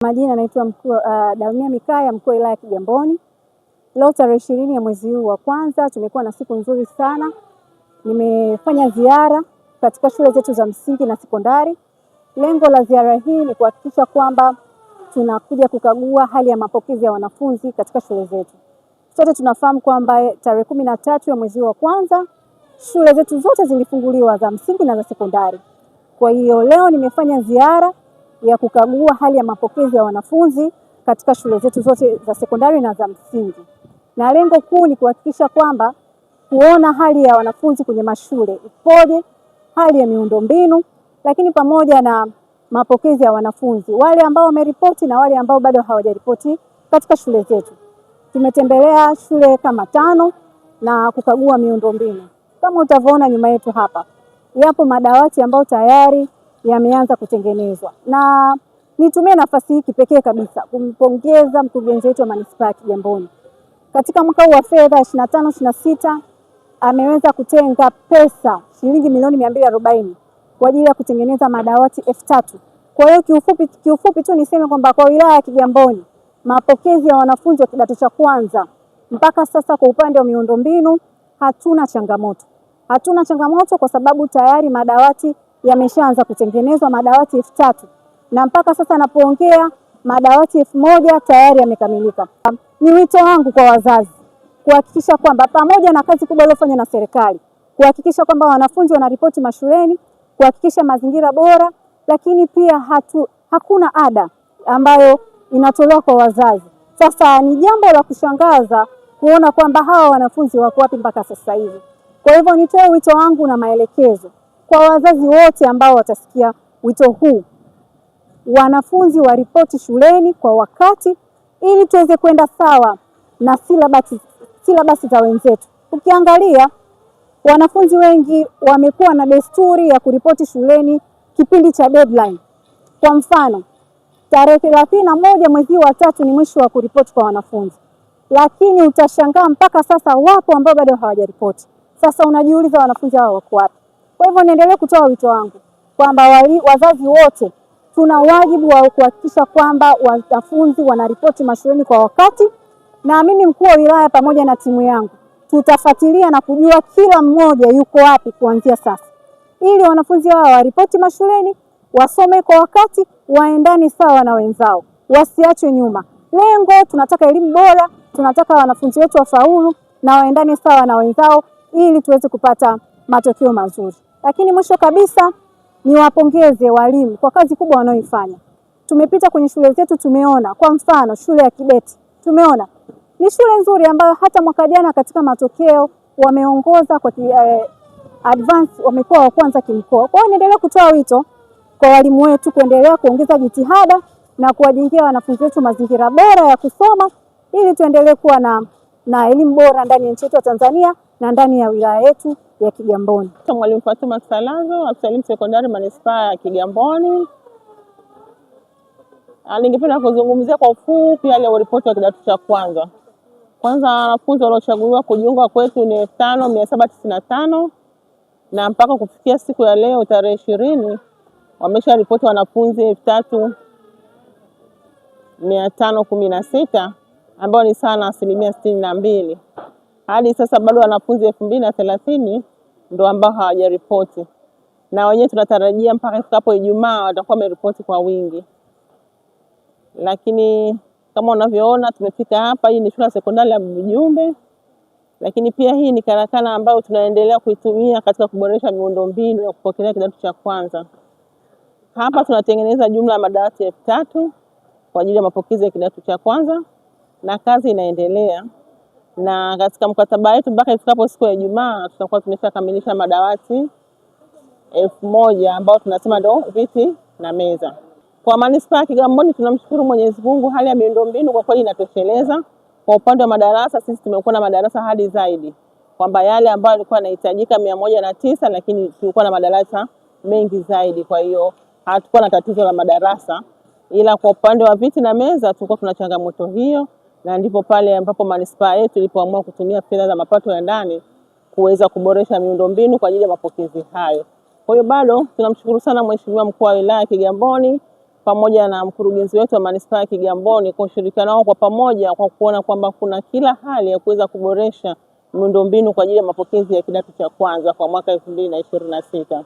Majina naitwa Daunia Mikaya, mkuu wa wilaya ya Kigamboni. Leo tarehe 20 ya mwezi huu wa kwanza tumekuwa na siku nzuri sana. Nimefanya ziara katika shule zetu za msingi na sekondari. Lengo la ziara hii ni kuhakikisha kwamba tunakuja kukagua hali ya mapokezi ya wanafunzi katika shule zetu. Sote tunafahamu kwamba tarehe 13 ya mwezi huu wa kwanza shule zetu zote zilifunguliwa, za msingi na za sekondari. Kwa hiyo leo nimefanya ziara ya kukagua hali ya mapokezi ya wanafunzi katika shule zetu zote za sekondari na za msingi. Na lengo kuu ni kuhakikisha kwamba kuona hali ya wanafunzi kwenye mashule ipoje, hali ya miundombinu, lakini pamoja na mapokezi ya wanafunzi wale ambao wameripoti na wale ambao bado hawajaripoti katika shule zetu. Tumetembelea shule kama 5 na kukagua miundombinu. Kama utavyoona nyuma yetu hapa, yapo madawati ambayo tayari yameanza kutengenezwa. Na nitumie nafasi hii kipekee kabisa kumpongeza mkurugenzi wetu wa manispaa ya Kigamboni. Katika mwaka huu wa fedha 25/26 ameweza kutenga pesa shilingi milioni 240 kwa ajili ya kutengeneza madawati 3000. Kwa hiyo kiufupi tu niseme kwamba kwa wilaya ya Kigamboni mapokezi ya wanafunzi wa kidato cha kwanza mpaka sasa kwa upande wa miundombinu hatuna changamoto. Hatuna changamoto kwa sababu tayari madawati yameshaanza kutengenezwa, madawati 3000, na mpaka sasa napoongea madawati 1000 tayari yamekamilika. Ni wito wangu kwa wazazi kuhakikisha kwamba pamoja na kazi kubwa iliyofanywa na serikali kuhakikisha kwamba wanafunzi wanaripoti mashuleni, kuhakikisha mazingira bora, lakini pia hakuna ada ambayo inatolewa kwa wazazi. Sasa ni jambo la kushangaza kuona kwamba hawa wanafunzi wako wapi mpaka sasa hivi. Kwa hivyo nitoe wito wangu na maelekezo kwa wazazi wote ambao watasikia wito huu, wanafunzi waripoti shuleni kwa wakati ili tuweze kwenda sawa na silabasi za wenzetu. Ukiangalia wanafunzi wengi wamekuwa na desturi ya kuripoti shuleni kipindi cha deadline. Kwa mfano, tarehe 31 mwezi wa 3 ni mwisho wa kuripoti kwa wanafunzi. Lakini utashangaa mpaka sasa wapo ambao bado hawajaripoti. Sasa unajiuliza wanafunzi hao wako wapi? Kwa hivyo niendelee kutoa wito wangu kwamba wazazi wote tuna wajibu wa kuhakikisha kwamba wanafunzi wanaripoti mashuleni kwa wakati, na mimi mkuu wa wilaya pamoja na timu yangu tutafuatilia na kujua kila mmoja yuko wapi kuanzia sasa, ili wanafunzi hao waripoti mashuleni, wasome kwa wakati, waendane sawa na wenzao, wasiachwe nyuma. Lengo, tunataka elimu bora, tunataka wanafunzi wetu wafaulu na waendane sawa na wenzao ili tuweze kupata matokeo mazuri. Lakini mwisho kabisa niwapongeze walimu kwa kazi kubwa wanayoifanya. Tumepita kwenye shule zetu, tumeona kwa mfano shule ya Kibeti. Tumeona ni shule nzuri ambayo hata mwaka jana katika matokeo wameongoza kwa advance, wamekuwa wa kwanza kimkoa. Kwa hiyo niendelee kutoa wito kwa walimu wetu kuendelea kuongeza jitihada na kuwajengea wanafunzi wetu mazingira bora ya kusoma ili tuendelee kuwa na elimu bora ndani ya nchi yetu ya Tanzania na ndani ya wilaya yetu ya Kigamboni. Mwalimu Fatuma Salazo, afisa elimu sekondari manispaa ya Kigamboni. Ningependa kuzungumzia kwa ufupi yale ripoti ya kidato cha kwanza. Kwanza, wanafunzi waliochaguliwa kujiunga kwetu ni 5795 na mpaka kufikia siku ya leo tarehe 20 wamesha ripoti wanafunzi 3516 ambao ni sawa na 62%. Hadi sasa bado wanafunzi 2030 ndio ambao hawajaripoti, na wenyewe tunatarajia mpaka ifikapo Ijumaa watakuwa wameripoti kwa wingi. Lakini kama unavyoona tumefika hapa, hii ni shule ya sekondari ya Mjumbe, lakini pia hii ni karakana ambayo tunaendelea kuitumia katika kuboresha miundombinu ya kupokelea kidato cha kwanza. Hapa tunatengeneza jumla ya madawati 3000 kwa ajili ya mapokezi ya kidato cha kwanza na kazi inaendelea. Na katika mkataba wetu mpaka ifikapo siku ya Ijumaa tutakuwa tumeshakamilisha madawati 1000 ambao tunasema ndo viti na meza. Kwa manispaa ya Kigamboni tunamshukuru Mwenyezi Mungu, hali ya miundombinu kwa kweli inatosheleza. Kwa upande wa madarasa sisi tumekuwa na madarasa hadi zaidi, kwamba yale ambayo yalikuwa yanahitajika 109 lakini tulikuwa na madarasa mengi zaidi. Kwa hiyo hatukuwa na tatizo la madarasa, ila kwa upande wa viti na meza tulikuwa tuna changamoto hiyo, na ndipo pale ambapo manispaa yetu ilipoamua kutumia fedha za mapato ya ndani kuweza kuboresha miundombinu kwa ajili ya mapokezi hayo. Kwa hiyo bado tunamshukuru sana Mheshimiwa Mkuu wa Wilaya Kigamboni pamoja na mkurugenzi wetu wa manispaa ya Kigamboni kwa ushirikiano wao kwa pamoja, kwa kuona kwamba kuna kila hali ya kuweza kuboresha miundombinu kwa ajili ya mapokezi ya kidato cha kwanza kwa mwaka 2026.